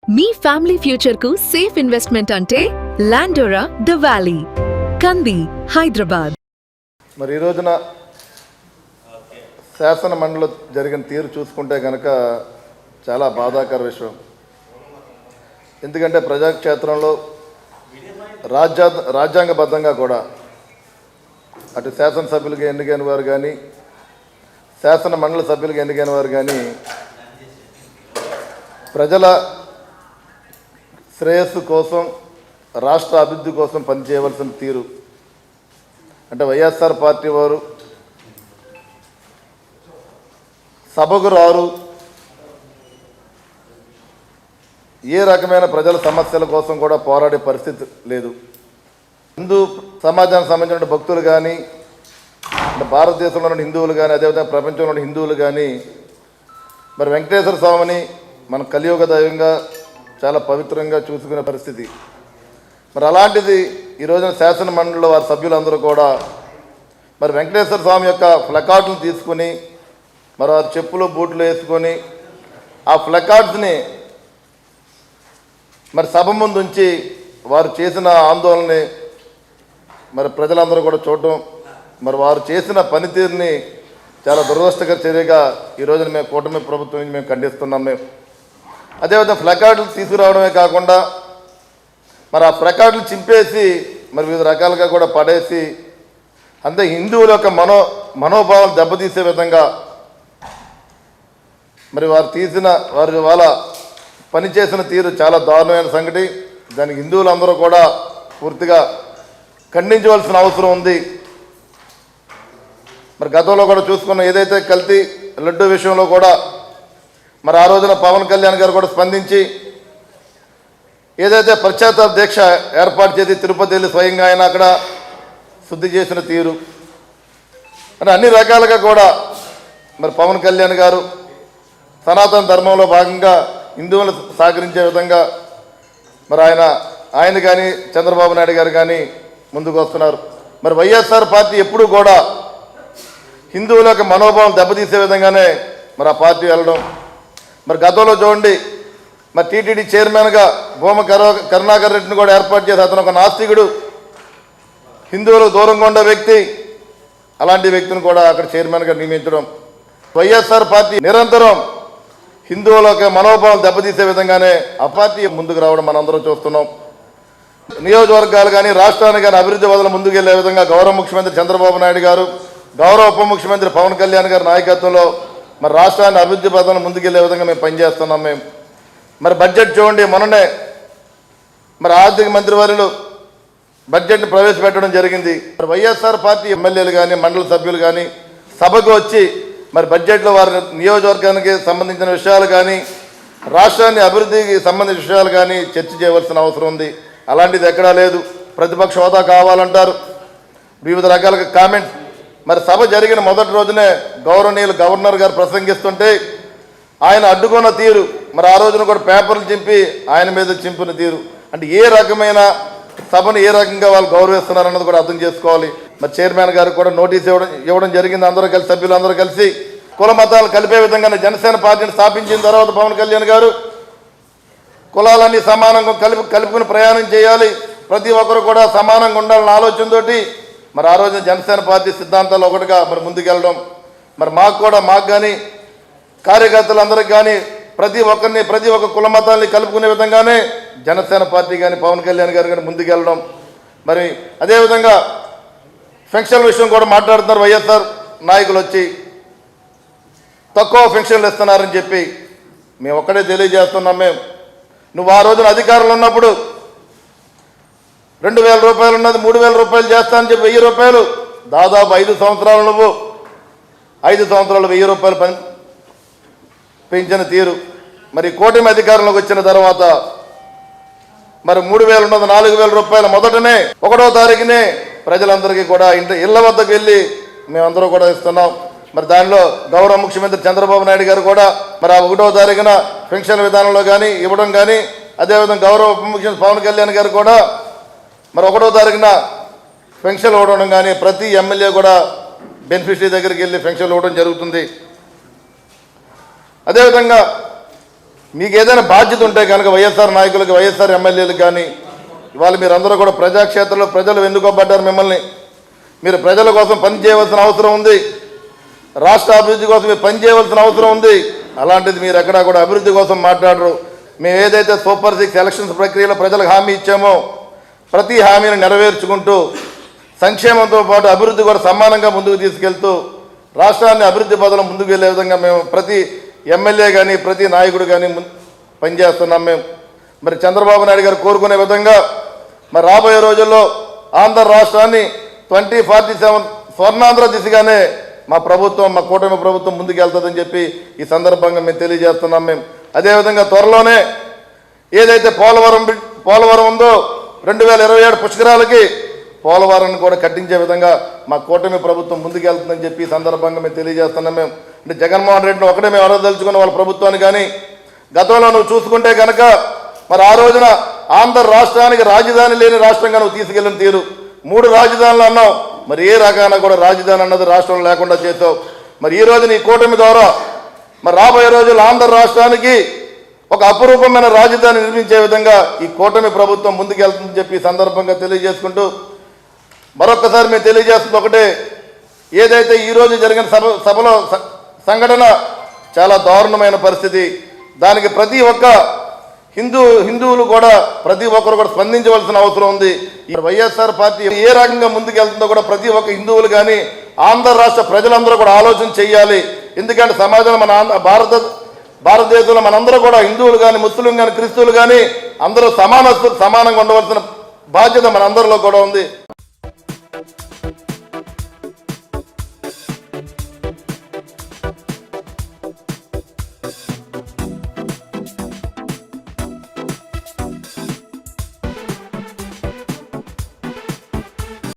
మీ family future కు safe investment అంటే లాండోరా the valley, కంది, హైదరాబాద్. మరి ఈ రోజున శాసన మండలిలో జరిగిన తీరు చూసుకుంటే కనుక చాలా బాధాకర విషయం. ఎందుకంటే ప్రజాక్షేత్రంలో రాజ్యాంగబద్ధంగా కూడా అటు శాసనసభ్యులుగా ఎన్నికైన వారు కానీ శాసన మండలి సభ్యులుగా ఎన్నికైన వారు కానీ ప్రజల శ్రేయస్సు కోసం, రాష్ట్ర అభివృద్ధి కోసం పనిచేయవలసిన తీరు అంటే వైఎస్ఆర్ పార్టీ వారు సభకు రారు, ఏ రకమైన ప్రజల సమస్యల కోసం కూడా పోరాడే పరిస్థితి లేదు. హిందూ సమాజానికి సంబంధించిన భక్తులు కానీ, భారతదేశంలోని హిందువులు కానీ, అదేవిధంగా ప్రపంచంలోని హిందువులు కానీ మరి వెంకటేశ్వర స్వామిని మన కలియుగ దైవంగా చాలా పవిత్రంగా చూసుకునే పరిస్థితి. మరి అలాంటిది ఈ రోజున శాసన మండలిలో వారి సభ్యులందరూ కూడా మరి వెంకటేశ్వర స్వామి యొక్క ప్లకార్డులు తీసుకుని మరి వారి చెప్పులు బూట్లు వేసుకొని ఆ ప్లకార్డ్స్ని మరి సభ ముందు ఉంచి వారు చేసిన ఆందోళనని మరి ప్రజలందరూ కూడా చూడటం, మరి వారు చేసిన పనితీరుని చాలా దురదృష్టకర చర్యగా ఈ రోజున మేము కూటమి ప్రభుత్వం మేము ఖండిస్తున్నాం. అదేవిధంగా ప్లకార్డులు తీసుకురావడమే కాకుండా మరి ఆ ప్లకార్డులు చింపేసి మరి వివిధ రకాలుగా కూడా పడేసి అంతే హిందువుల యొక్క మనోభావాలు దెబ్బతీసే విధంగా మరి వారు వాళ్ళ పనిచేసిన తీరు చాలా దారుణమైన సంగతి. దానికి హిందువులందరూ కూడా పూర్తిగా ఖండించవలసిన అవసరం ఉంది. మరి గతంలో కూడా చూసుకున్న ఏదైతే కల్తీ లడ్డు విషయంలో కూడా మరి ఆ రోజున పవన్ కళ్యాణ్ గారు కూడా స్పందించి ఏదైతే పశ్చాత్తాప దీక్ష ఏర్పాటు చేసి తిరుపతి వెళ్ళి స్వయంగా ఆయన అక్కడ శుద్ధి చేసిన తీరు అని అన్ని రకాలుగా కూడా మరి పవన్ కళ్యాణ్ గారు సనాతన ధర్మంలో భాగంగా హిందువులు సహకరించే విధంగా మరి ఆయన కానీ చంద్రబాబు నాయుడు గారు కానీ ముందుకు వస్తున్నారు. మరి వైఎస్ఆర్ పార్టీ ఎప్పుడూ కూడా హిందువుల యొక్క మనోభావం దెబ్బతీసే విధంగానే మరి ఆ పార్టీ వెళ్ళడం. మరి గతంలో చూడండి మరి టీటీడీ చైర్మన్గా భూమ కరుణాకర్ రెడ్డిని కూడా ఏర్పాటు చేసి అతను ఒక నాస్తికుడు, హిందువులకు దూరంగా ఉండే వ్యక్తి, అలాంటి వ్యక్తిని కూడా అక్కడ చైర్మన్గా నియమించడం. వైఎస్ఆర్ పార్టీ నిరంతరం హిందువులకు మనోభావం దెబ్బతీసే విధంగానే ఆ పార్టీ ముందుకు రావడం మనందరం చూస్తున్నాం. నియోజకవర్గాలు కానీ రాష్ట్రాన్ని కానీ అభివృద్ధి వదల ముందుకు వెళ్ళే విధంగా గౌరవ ముఖ్యమంత్రి చంద్రబాబు నాయుడు గారు, గౌరవ ఉప ముఖ్యమంత్రి పవన్ కళ్యాణ్ గారి నాయకత్వంలో మరి రాష్ట్రాన్ని అభివృద్ధి పథంలో ముందుకెళ్లే విధంగా మేము పనిచేస్తున్నాం. మరి బడ్జెట్ చూడండి, మొన్ననే మరి ఆర్థిక మంత్రివర్యులు బడ్జెట్ని ప్రవేశపెట్టడం జరిగింది. మరి వైఎస్ఆర్ పార్టీ ఎమ్మెల్యేలు కానీ మండలి సభ్యులు కానీ సభకు వచ్చి మరి బడ్జెట్లో వారి నియోజకవర్గానికి సంబంధించిన విషయాలు కానీ రాష్ట్రాన్ని అభివృద్ధికి సంబంధించిన విషయాలు కానీ చర్చ చేయవలసిన అవసరం ఉంది. అలాంటిది ఎక్కడా లేదు. ప్రతిపక్ష హోదా కావాలంటారు, వివిధ రకాలుగా కామెంట్స్. మరి సభ జరిగిన మొదటి రోజునే గౌరవనీయులు గవర్నర్ గారు ప్రసంగిస్తుంటే ఆయన అడ్డుకున్న తీరు, మరి ఆ రోజున కూడా పేపర్లు చింపి ఆయన మీద చింపిన తీరు, అంటే ఏ రకమైన సభను ఏ రకంగా వాళ్ళు గౌరవిస్తున్నారన్నది కూడా అర్థం చేసుకోవాలి. మరి చైర్మన్ గారు కూడా నోటీస్ ఇవ్వడం జరిగింది. అందరూ కలిసి సభ్యులందరూ కలిసి కుల మతాలు కలిపే విధంగానే జనసేన పార్టీని స్థాపించిన తర్వాత పవన్ కళ్యాణ్ గారు కులాలన్నీ సమానంగా కలుపుకుని ప్రయాణం చేయాలి, ప్రతి ఒక్కరు కూడా సమానంగా ఉండాలన్న ఆలోచనతోటి మరి ఆ రోజున జనసేన పార్టీ సిద్ధాంతాలు ఒకటిగా మరి ముందుకెళ్ళడం. మరి మాకు కానీ కార్యకర్తలందరికీ కానీ ప్రతి ఒక్క కుల మతాన్ని కలుపుకునే విధంగానే జనసేన పార్టీ కానీ పవన్ కళ్యాణ్ గారు కానీ ముందుకెళ్ళడం. మరి అదేవిధంగా పెన్షన్ విషయం కూడా మాట్లాడుతున్నారు. వైఎస్ఆర్ నాయకులు వచ్చి తక్కువ పెన్షన్లు ఇస్తున్నారని చెప్పి మేము ఒక్కడే తెలియజేస్తున్నాం. నువ్వు ఆ రోజున అధికారంలో ఉన్నప్పుడు 2,000 రూపాయలు ఉన్నది 3,000 రూపాయలు చేస్తానని చెప్పి 1,000 రూపాయలు దాదాపు 5 సంవత్సరాలు నువ్వు 5 సంవత్సరాలు 1,000 రూపాయలు పెంచిన తీరు. మరి కూటమి అధికారంలోకి వచ్చిన తర్వాత మరి 3,000 ఉన్నది 4,000 రూపాయలు మొదటనే 1వ తారీఖునే ప్రజలందరికీ కూడా ఇళ్ల వద్దకు వెళ్ళి మేమందరూ కూడా ఇస్తున్నాం. మరి దానిలో గౌరవ ముఖ్యమంత్రి చంద్రబాబు నాయుడు గారు కూడా మరి ఆ 1వ తారీఖున పెన్షన్ విధానంలో కానీ ఇవ్వడం కానీ, అదేవిధంగా గౌరవ ఉప ముఖ్యమంత్రి పవన్ కళ్యాణ్ గారు కూడా మరి 1వ తారీఖున పెన్షన్ ఇవ్వడం కానీ ప్రతి ఎమ్మెల్యే కూడా బెనిఫిషరీ దగ్గరికి వెళ్ళి పెన్షన్లు ఇవ్వడం జరుగుతుంది. అదేవిధంగా మీకు ఏదైనా బాధ్యత ఉంటే కనుక వైఎస్ఆర్ నాయకులకి, వైఎస్ఆర్ ఎమ్మెల్యేలకు కానీ, ఇవాళ మీరందరూ కూడా ప్రజాక్షేత్రంలో ప్రజలు ఎన్నుకోబడ్డారు మిమ్మల్ని. మీరు ప్రజల కోసం పనిచేయవలసిన అవసరం ఉంది. రాష్ట్ర అభివృద్ధి కోసం మీరు పనిచేయవలసిన అవసరం ఉంది. అలాంటిది మీరు ఎక్కడా కూడా అభివృద్ధి కోసం మాట్లాడరు. మేము ఏదైతే సూపర్ 6 ఎలక్షన్స్ ప్రక్రియలో ప్రజలకు హామీ ఇచ్చామో ప్రతి హామీని నెరవేర్చుకుంటూ సంక్షేమంతో పాటు అభివృద్ధి కూడా సమానంగా ముందుకు తీసుకెళ్తూ రాష్ట్రాన్ని అభివృద్ధి పదంలో ముందుకు వెళ్ళే విధంగా మేము ప్రతి ఎమ్మెల్యే కానీ ప్రతి నాయకుడు కానీ పనిచేస్తున్నాం. మేము మరి చంద్రబాబు నాయుడు గారు కోరుకునే విధంగా మరి రాబోయే రోజుల్లో ఆంధ్ర రాష్ట్రాన్ని 2047 స్వర్ణాంధ్ర దిశగానే మా ప్రభుత్వం, మా కూటమి ప్రభుత్వం ముందుకు వెళ్తుందని చెప్పి ఈ సందర్భంగా మేము తెలియజేస్తున్నాం. మేము అదేవిధంగా త్వరలోనే ఏదైతే పోలవరం ఉందో 2027 పుష్కరాలకి పోలవరాన్ని కూడా కట్టించే విధంగా మా కూటమి ప్రభుత్వం ముందుకు వెళ్తుందని చెప్పి ఈ సందర్భంగా మేము తెలియజేస్తున్నాం. మేము అంటే జగన్మోహన్ రెడ్డిని ఒకటే మేము అడగదలుచుకున్న వాళ్ళ ప్రభుత్వాన్ని కానీ గతంలో నువ్వు చూసుకుంటే కనుక మరి ఆ రోజున ఆంధ్ర రాష్ట్రానికి రాజధాని లేని రాష్ట్రంగా నువ్వు తీసుకెళ్ళిన తీరు 3 రాజధానులు అన్నావు. మరి ఏ రకాన కూడా రాజధాని అన్నది రాష్ట్రంలో లేకుండా చేసావు. మరి ఈ రోజు నీ కూటమి ద్వారా మరి రాబోయే రోజులు ఆంధ్ర రాష్ట్రానికి ఒక అపురూపమైన రాజధాని నిర్మించే విధంగా ఈ కూటమి ప్రభుత్వం ముందుకెళ్తుందని చెప్పి ఈ సందర్భంగా తెలియజేసుకుంటూ మరొక్కసారి మేము తెలియజేస్తుంది ఒకటే, ఏదైతే ఈరోజు జరిగిన సభలో సంఘటన చాలా దారుణమైన పరిస్థితి. దానికి ప్రతి ఒక్క హిందువులు కూడా ప్రతి ఒక్కరు కూడా స్పందించవలసిన అవసరం ఉంది. ఈ వైఎస్ఆర్ పార్టీ ఏ రకంగా ముందుకెళ్తుందో కూడా ప్రతి ఒక్క హిందువులు కానీ ఆంధ్ర రాష్ట్ర ప్రజలందరూ కూడా ఆలోచన చేయాలి. ఎందుకంటే సమాజంలో మన భారతదేశంలో మనందరూ కూడా హిందువులు కానీ, ముస్లిం కానీ, క్రిస్తువులు కానీ అందరూ సమానంగా ఉండవలసిన బాధ్యత మనందరిలో కూడా ఉంది.